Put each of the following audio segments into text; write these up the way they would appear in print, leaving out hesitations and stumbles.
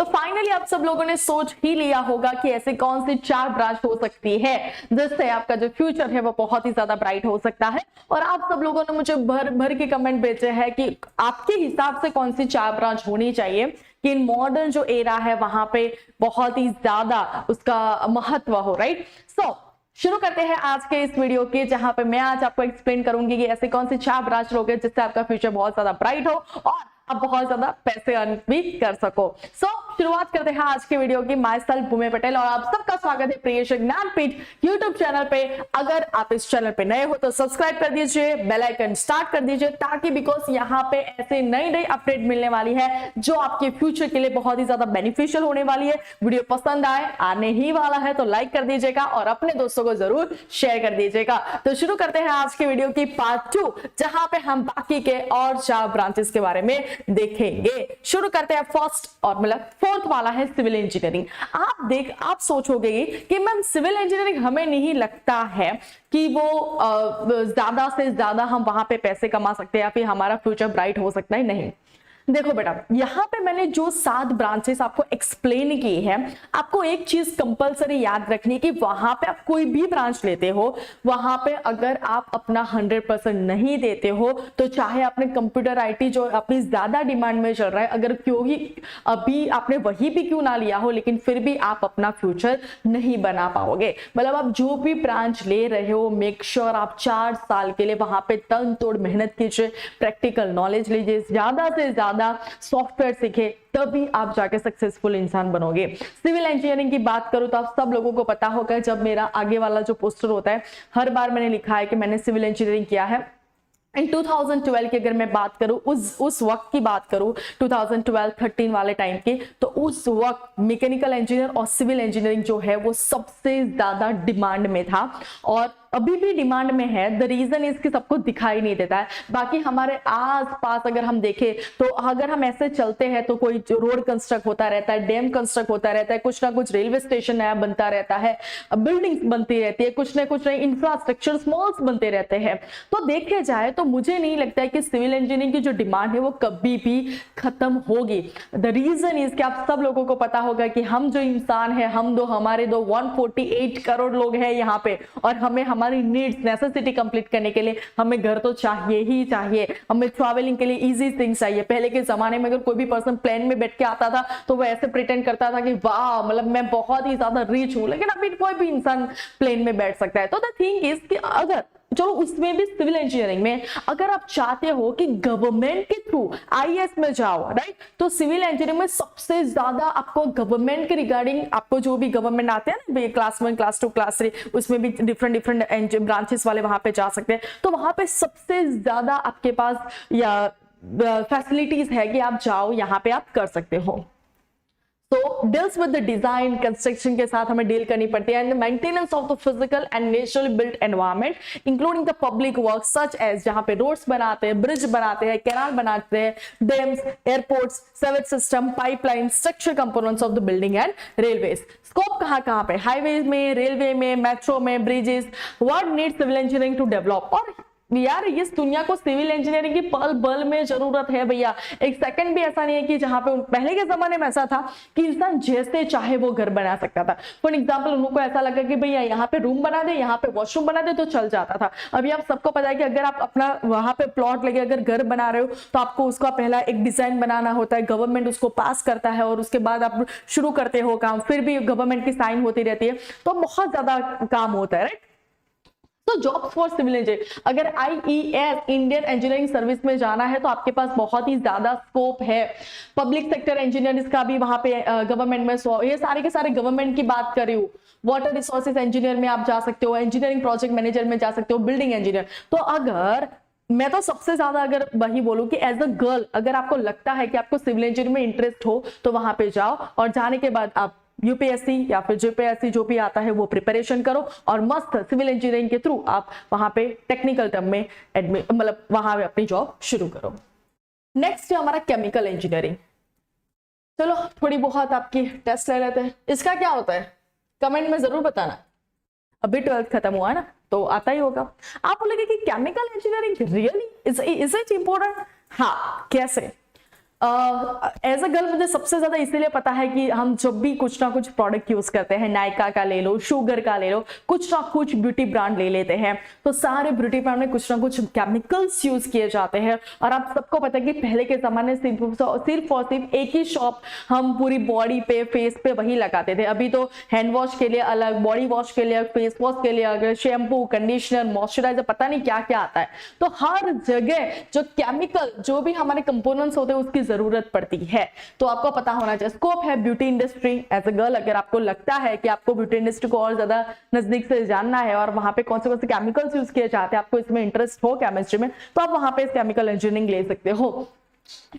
तो फाइनली आप सब लोगों ने सोच ही लिया होगा कि ऐसे कौन सी 4 ब्रांच हो सकती है जिससे आपका जो फ्यूचर है वो बहुत ही ज्यादा ब्राइट हो सकता है। और आप सब लोगों ने मुझे भर भर के कमेंट भेजे हैं कि आपके हिसाब से कौन सी 4 ब्रांच होनी चाहिए कि इन मॉडर्न जो एरा है वहां पे बहुत ही ज्यादा उसका महत्व हो, राइट। सो शुरू करते हैं आज के इस वीडियो के, जहां पे मैं आज आपको एक्सप्लेन करूंगी कि ऐसे कौन सी 4 ब्रांच लोगे जिससे आपका फ्यूचर बहुत ज्यादा ब्राइट हो और आप बहुत ज्यादा पैसे अर्न भी कर सको। शुरुआत करते हैं आज के वीडियो की। माय सेल्फ भूमि पटेल और आप सबका स्वागत है प्रियेश ज्ञानपीठ यूट्यूब चैनल पे। अगर आप इस चैनल पे नए हो तो सब्सक्राइब कर दीजिए, बेल आइकन स्टार्ट कर दीजिए, ताकि बिकॉज यहाँ पे ऐसे नई नई अपडेट मिलने वाली है जो आपके फ्यूचर के लिए बहुत ही ज्यादा बेनिफिशियल होने वाली है। वीडियो पसंद आने ही वाला है तो लाइक कर दीजिएगा और अपने दोस्तों को जरूर शेयर कर दीजिएगा। तो शुरू करते हैं आज के वीडियो की पार्ट 2, जहां पे हम बाकी के और 4 ब्रांचेस के बारे में देखेंगे। शुरू करते हैं फर्स्ट और मतलब फोर्थ वाला है सिविल इंजीनियरिंग। आप सोचोगे कि मैम सिविल इंजीनियरिंग हमें नहीं लगता है कि वो ज्यादा से ज्यादा हम वहां पे पैसे कमा सकते हैं या फिर हमारा फ्यूचर ब्राइट हो सकता है। नहीं, देखो बेटा, यहां पे मैंने जो 7 ब्रांचेस आपको एक्सप्लेन की है, आपको एक चीज कंपलसरी याद रखनी है कि वहां पे आप कोई भी ब्रांच लेते हो, वहां पे अगर आप अपना 100% नहीं देते हो तो चाहे आपने कंप्यूटर आईटी जो अपनी ज्यादा डिमांड में चल रहा है, अगर क्यों ही अभी आपने वही भी क्यों ना लिया हो, लेकिन फिर भी आप अपना फ्यूचर नहीं बना पाओगे। मतलब आप जो भी ब्रांच ले रहे हो, मेक श्योर आप 4 साल के लिए वहां पे तन तोड़ मेहनत कीजिए, प्रैक्टिकल नॉलेज लीजिए, ज्यादा से ज्यादा सॉफ्टवेयर सीखे, तभी आप जाके सक्सेसफुल इंसान बनोगे। सिविल इंजीनियरिंग की बात करूं तो आप सब लोगों को पता होगा, जब मेरा आगे वाला जो पोस्टर होता है हर बार मैंने लिखा है कि मैंने सिविल इंजीनियरिंग किया है। इन 2012 की अगर मैं बात करूं, उस वक्त की बात करूं 2012-13 वाले टाइम की, तो उस वक्त मैकेनिकल इंजीनियर और सिविल इंजीनियरिंग जो है वो सबसे ज्यादा डिमांड में था और अभी भी डिमांड में है। द रीजन इज कि सबको दिखाई नहीं देता है। बाकी हमारे आस पास अगर हम देखें तो अगर हम ऐसे चलते हैं तो कोई रोड कंस्ट्रक्ट होता रहता है, डैम कंस्ट्रक्ट होता रहता है, कुछ ना कुछ रेलवे स्टेशन नया बनता रहता है, बिल्डिंग्स बनती रहती है, कुछ ना कुछ नए इंफ्रास्ट्रक्चर मॉल्स बनते रहते हैं। तो देखे जाए तो मुझे नहीं लगता है कि सिविल इंजीनियरिंग की जो डिमांड है वो कभी भी खत्म होगी। द रीजन इज कि आप सब लोगों को पता होगा कि हम जो इंसान है, हमारे 148 करोड़ लोग हैं यहाँ पे, और हमें हमारी नीड्स नेसेसिटी कंप्लीट करने के लिए हमें घर तो चाहिए ही चाहिए, हमें ट्रैवलिंग के लिए इजी थिंग्स चाहिए। पहले के जमाने में अगर कोई भी पर्सन प्लेन में बैठ के आता था तो वो ऐसे प्रिटेंड करता था कि वाह, मतलब मैं बहुत ही ज्यादा रिच हूं, लेकिन अभी कोई भी इंसान प्लेन में बैठ सकता है। तो द थिंग इज कि अगर चलो उसमें भी सिविल इंजीनियरिंग में अगर आप चाहते हो कि गवर्नमेंट के थ्रू आईएएस में जाओ, राइट, तो सिविल इंजीनियरिंग में सबसे ज्यादा आपको गवर्नमेंट के रिगार्डिंग, आपको जो भी गवर्नमेंट आते हैं ना, क्लास 1, क्लास 2, क्लास 3, उसमें भी डिफरेंट ब्रांचेस वाले वहां पे जा सकते हैं। तो वहां पे सबसे ज्यादा आपके पास या फैसिलिटीज है कि आप जाओ, यहाँ पे आप कर सकते हो। तो deals with the design construction के साथ हमें डील करनी पड़ती है, and maintenance of the physical and naturally built environment including the public work such as, जहां पे रोड्स बनाते हैं, ब्रिज बनाते हैं, कैनाल बनाते हैं, dams, airports, sewage system, pipeline, structure components of the building and railways. Scope कहां पे, हाईवे में, रेलवे में, मेट्रो में, bridges. What needs civil engineering to develop. और यार इस दुनिया को सिविल इंजीनियरिंग की पल पल में जरूरत है भैया। एक सेकंड भी ऐसा नहीं है कि जहां पे पहले के जमाने में ऐसा था कि इंसान जैसे चाहे वो घर बना सकता था। फॉर एग्जांपल, उनको ऐसा लगा कि भैया यहाँ पे रूम बना दे, यहाँ पे वॉशरूम बना दे तो चल जाता था। अभी आप सबको पता है कि अगर आप अपना वहां पे प्लॉट लगे अगर घर बना रहे हो तो आपको उसका पहला एक डिजाइन बनाना होता है, गवर्नमेंट उसको पास करता है और उसके बाद आप शुरू करते हो काम, फिर भी गवर्नमेंट की साइन होती रहती है, तो बहुत ज्यादा काम होता है, राइट। तो जॉब्स फॉर सिविल इंजीनियर, अगर आईईएस इंडियन इंजीनियरिंग सर्विस में जाना है तो आपके पास बहुत ही ज्यादा स्कोप है। पब्लिक सेक्टर इंजीनियर का भी वहां पे गवर्नमेंट में, ये सारे के सारे गवर्नमेंट की बात कर रही हूँ। वाटर रिसोर्सेज इंजीनियर में आप जा सकते हो, इंजीनियरिंग प्रोजेक्ट मैनेजर में जा सकते हो, बिल्डिंग इंजीनियर। तो अगर मैं तो सबसे ज्यादा अगर वही बोलूं कि एज अ गर्ल अगर आपको लगता है कि आपको सिविल इंजीनियरिंग में इंटरेस्ट हो तो वहां पे जाओ, और जाने के बाद आप यूपीएससी या फिर जेपीएससी जो भी आता है वो प्रिपरेशन करो, और मस्त सिविल इंजीनियरिंग के थ्रू आप वहां पे टेक्निकल टर्म में मतलब वहां पे अपनी जॉब शुरू करो। नेक्स्ट है हमारा केमिकल इंजीनियरिंग। चलो थोड़ी बहुत आपकी टेस्ट ले लेते हैं। इसका क्या होता है कमेंट में जरूर बताना। अभी 12th खत्म हुआ ना तो आता ही होगा। आप बोलेंगे कि chemical engineering really is it important? हाँ, कैसे? एज अ गर्ल मुझे सबसे ज्यादा इसीलिए पता है कि हम जब भी कुछ ना कुछ प्रोडक्ट यूज करते हैं, नायका का ले लो, शुगर का ले लो, कुछ ना कुछ ब्यूटी ब्रांड ले लेते हैं, तो सारे ब्यूटी ब्रांड में कुछ ना कुछ केमिकल्स यूज किए जाते हैं। और आप सबको पता है कि पहले के जमाने सिर्फ और सिर्फ एक ही शॉप हम पूरी बॉडी पे, फेस पे वही लगाते थे। अभी तो हैंड वॉश के लिए अलग, बॉडी वॉश के लिए, फेस वॉश के लिए अलग, शैम्पू, कंडीशनर, मॉइस्चराइजर, पता नहीं क्या क्या आता है। तो हर जगह जो केमिकल, जो भी हमारे कंपोनेंट्स होते हैं उसकी जरूरत पड़ती है। तो आपको पता होना चाहिए। स्कोप है beauty industry. As a girl अगर आपको लगता है कि आपको ब्यूटी इंडस्ट्री को और ज्यादा नजदीक से जानना है और वहां पे कौन से केमिकल्स यूज किए जाते हैं, आपको इसमें इंटरेस्ट हो केमिस्ट्री में, तो आप वहां पे केमिकल इंजीनियरिंग ले सकते हो।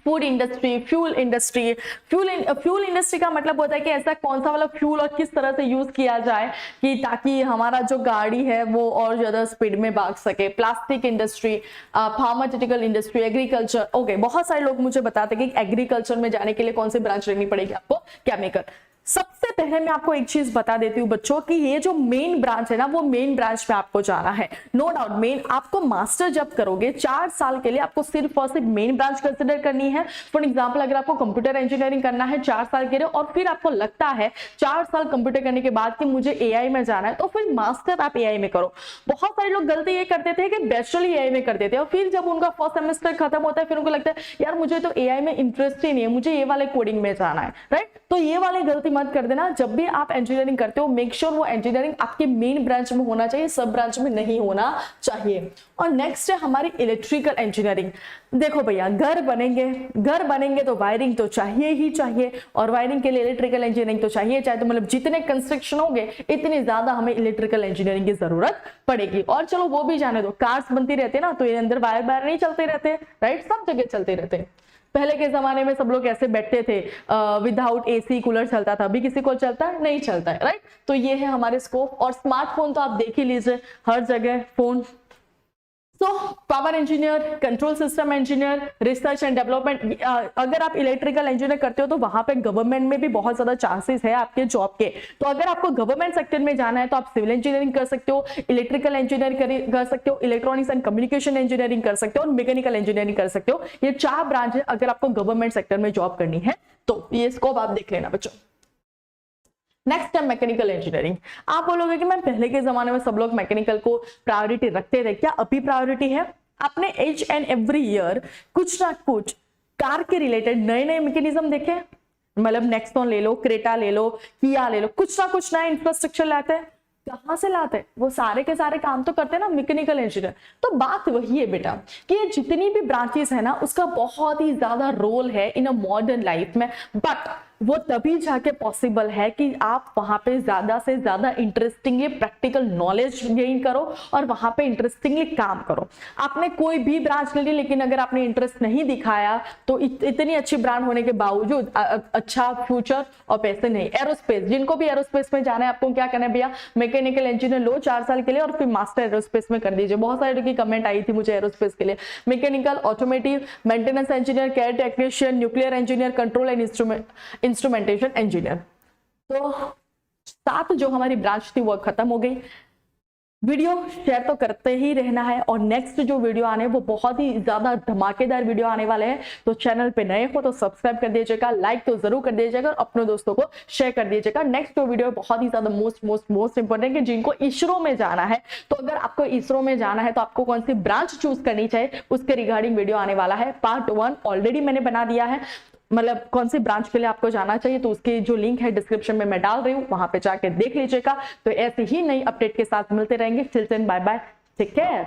Food industry, fuel industry. Fuel industry का मतलब होता है कि ऐसा कौन सा वाला फ्यूल और किस तरह से यूज किया जाए कि ताकि हमारा जो गाड़ी है वो और ज्यादा स्पीड में भाग सके। Plastic industry, pharmaceutical industry, agriculture. Okay, बहुत सारे लोग मुझे बताते हैं कि एग्रीकल्चर में जाने के लिए कौन सी ब्रांच लेनी पड़ेगी आपको, केमिकल। सबसे पहले मैं आपको एक चीज बता देती हूँ बच्चों कि ये जो मेन ब्रांच है ना, वो मेन ब्रांच में आपको जाना है। नो डाउट मेन, आपको मास्टर जब करोगे 4 साल के लिए आपको सिर्फ और सिर्फ मेन ब्रांच कंसिडर करनी है। फॉर एग्जांपल अगर आपको कंप्यूटर इंजीनियरिंग करना है 4 साल के लिए और फिर आपको लगता है 4 साल कंप्यूटर करने के बाद कि मुझे एआई में जाना है, तो फिर मास्टर आप एआई में करो। बहुत सारे लोग गलती ये करते थे कि बैचलर एआई में कर देते हैं और फिर जब उनका फर्स्ट सेमेस्टर खत्म होता है फिर उनको लगता है यार मुझे तो एआई में इंटरेस्ट ही नहीं है, मुझे ये वाले कोडिंग में जाना है, राइट। तो ये वाली गलती मत कर देना। जब भी आप इंजीनियरिंग करते हो मेक श्योर वो इंजीनियरिंग आपके मेन ब्रांच में होना चाहिए, सब ब्रांच में नहीं होना चाहिए। और नेक्स्ट है हमारी इलेक्ट्रिकल इंजीनियरिंग। देखो भैया, घर बनेंगे तो वायरिंग तो चाहिए ही चाहिए, और वायरिंग के लिए इलेक्ट्रिकल इंजीनियरिंग तो चाहिए। चाहे तो मतलब जितने कंस्ट्रक्शन होंगे इतनी ज्यादा हमें इलेक्ट्रिकल इंजीनियरिंग की जरूरत पड़ेगी। और चलो वो भी जाने दो, कार्स बनती रहती है ना, तो ये अंदर वायर नहीं चलते रहते, राइट, सब जगह चलते रहते। पहले के जमाने में सब लोग ऐसे बैठते थे, विदाउट एसी कूलर चलता था, अभी किसी को चलता है? नहीं चलता है, राइट। तो ये है हमारे स्कोप। और स्मार्टफोन तो आप देख ही लीजिए, हर जगह फोन। तो power engineer, control system engineer, research and development. अगर आप इलेक्ट्रिकल इंजीनियर करते हो तो वहां पे गवर्नमेंट में भी बहुत ज्यादा चांसेस है आपके जॉब के। तो अगर आपको गवर्नमेंट सेक्टर में जाना है तो आप सिविल इंजीनियरिंग कर सकते हो, इलेक्ट्रिकल इंजीनियरिंग कर सकते हो, इलेक्ट्रॉनिक्स एंड कम्युनिकेशन इंजीनियरिंग कर सकते हो और मैकेनिकल इंजीनियरिंग कर सकते हो। ये 4 ब्रांच है अगर आपको गवर्नमेंट सेक्टर में जॉब करनी है तो। ये स्कोप आप देख लेना बच्चों। नेक्स्ट है मैकेनिकल इंजीनियरिंग। आप बोलोगे कि मैम पहले के जमाने में सब लोग मैकेनिकल को प्रायोरिटी रखते थे, क्या अभी प्रायोरिटी है? आपने एच एंड एवरी ईयर कुछ ना कुछ कार के रिलेटेड नए नए मैकेनिज्म देखे? मतलब नेक्सॉन ले लो, क्रेटा ले लो, किया ले लो, कुछ ना कुछ नया इंफ्रास्ट्रक्चर लाते हैं। कहां से लाते हैं? वो सारे के सारे काम तो करते हैं ना मैकेनिकल इंजीनियर। तो बात वही है बेटा कि ये जितनी भी ब्रांचेस है ना उसका बहुत ही ज्यादा रोल है इन अ मॉडर्न लाइफ में, बट वो तभी जाके पॉसिबल है कि आप वहां पे ज्यादा से ज्यादा इंटरेस्टिंगली प्रैक्टिकल नॉलेज गेन करो और वहां पे इंटरेस्टिंगली काम करो। आपने कोई भी ब्रांच ले ली लेकिन अगर आपने इंटरेस्ट नहीं दिखाया तो इतनी अच्छी ब्रांड होने के बावजूद अच्छा फ्यूचर और पैसे नहीं। एरोस्पेस, जिनको भी एरोस्पेस में जाना है आपको क्या करना है भैया, मैकेनिकल इंजीनियर लो 4 साल के लिए और फिर मास्टर एरोस्पेस में कर दीजिए। बहुत सारे की कमेंट आई थी मुझे एरोस्पेस के लिए। Mechanical, automotive, maintenance engineer, care technician, nuclear engineer, control and instrumentation engineer. तो 7 जो हमारी ब्रांच थी वो खत्म हो गई। वीडियो शेयर तो करते ही रहना है और नेक्स्ट जो वीडियो आने वो बहुत ही ज्यादा धमाकेदार वीडियो आने वाले हैं। तो चैनल पे नए हो तो सब्सक्राइब कर दीजिएगा, लाइक तो जरूर कर दीजिएगा और अपने दोस्तों को शेयर कर दीजिएगा। नेक्स्ट जो वीडियो बहुत ही ज्यादा मोस्ट इंपोर्टेंट है जिनको इसरो में जाना है। तो अगर आपको इसरो में जाना है तो आपको कौन सी ब्रांच चूज करनी चाहिए उसके रिगार्डिंग वीडियो आने वाला है। पार्ट 1 ऑलरेडी मैंने बना दिया है, मतलब कौन सी ब्रांच के लिए आपको जाना चाहिए, तो उसकी जो लिंक है डिस्क्रिप्शन में मैं डाल रही हूँ, वहां पे जाके देख लीजिएगा। तो ऐसे ही नई अपडेट के साथ मिलते रहेंगे। Till then bye bye, take care.